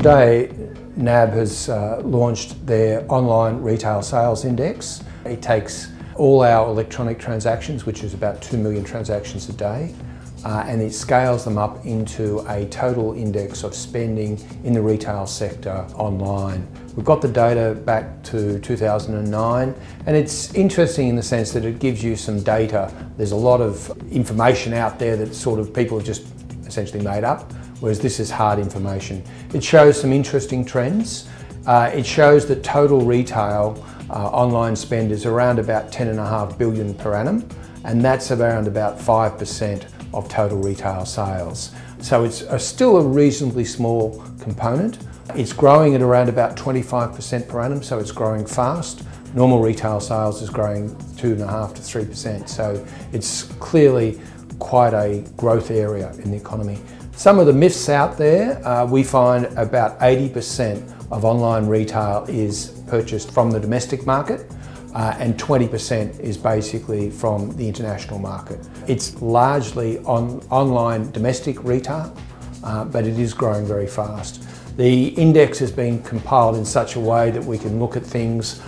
Today, NAB has launched their online retail sales index. It takes all our electronic transactions, which is about 2 million transactions a day, and it scales them up into a total index of spending in the retail sector online. We've got the data back to 2009, and it's interesting in the sense that it gives you some data. There's a lot of information out there that sort of people have just essentially made up, whereas this is hard information. It shows some interesting trends. It shows that total retail online spend is around about 10.5 billion per annum, and that's around about 5% of total retail sales. So it's still a reasonably small component. It's growing at around about 25% per annum, so it's growing fast. Normal retail sales is growing 2.5 to 3%, so it's clearly quite a growth area in the economy. Some of the myths out there, we find about 80% of online retail is purchased from the domestic market, and 20% is basically from the international market. It's largely online domestic retail, but it is growing very fast. The index has been compiled in such a way that we can look at things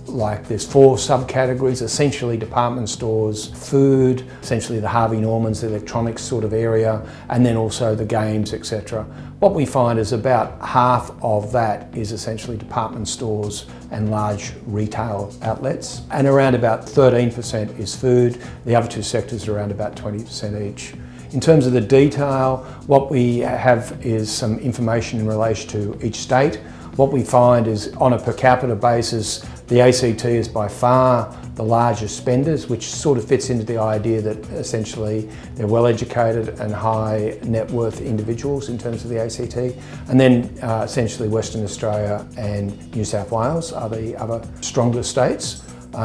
like there's 4 subcategories, essentially department stores, food, essentially the Harvey Normans, the electronics sort of area, and then also the games, etc. What we find is about half of that is essentially department stores and large retail outlets, and around about 13% is food. The other 2 sectors are around about 20% each. In terms of the detail, what we have is some information in relation to each state. What we find is on a per capita basis, the ACT is by far the largest spenders, which sort of fits into the idea that essentially they're well educated and high net worth individuals in terms of the ACT. And then essentially Western Australia and New South Wales are the other stronger states.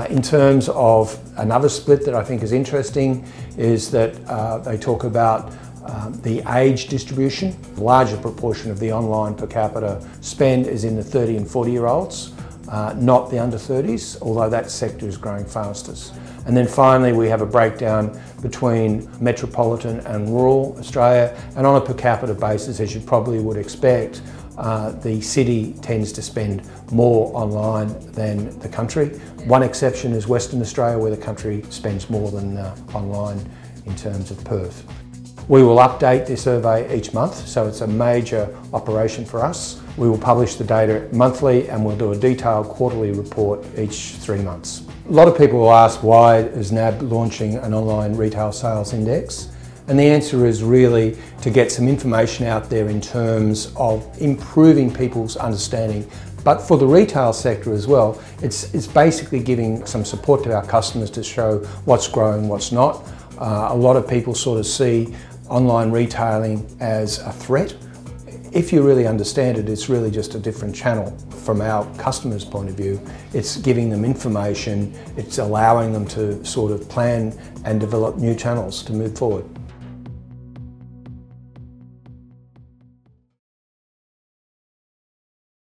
In terms of another split that I think is interesting is that they talk about the age distribution. The larger proportion of the online per capita spend is in the 30 and 40-year-olds, not the under 30s, although that sector is growing fastest. And then finally we have a breakdown between metropolitan and rural Australia, and on a per capita basis, as you probably would expect, the city tends to spend more online than the country. One exception is Western Australia, where the country spends more than online in terms of Perth. We will update this survey each month, so it's a major operation for us. We will publish the data monthly, and we'll do a detailed quarterly report each 3 months. A lot of people will ask, why is NAB launching an online retail sales index? And the answer is really to get some information out there in terms of improving people's understanding. But for the retail sector as well, it's basically giving some support to our customers to show what's growing, what's not. A lot of people sort of see online retailing as a threat. If you really understand it, it's really just a different channel. From our customers' point of view, it's giving them information, it's allowing them to sort of plan and develop new channels to move forward.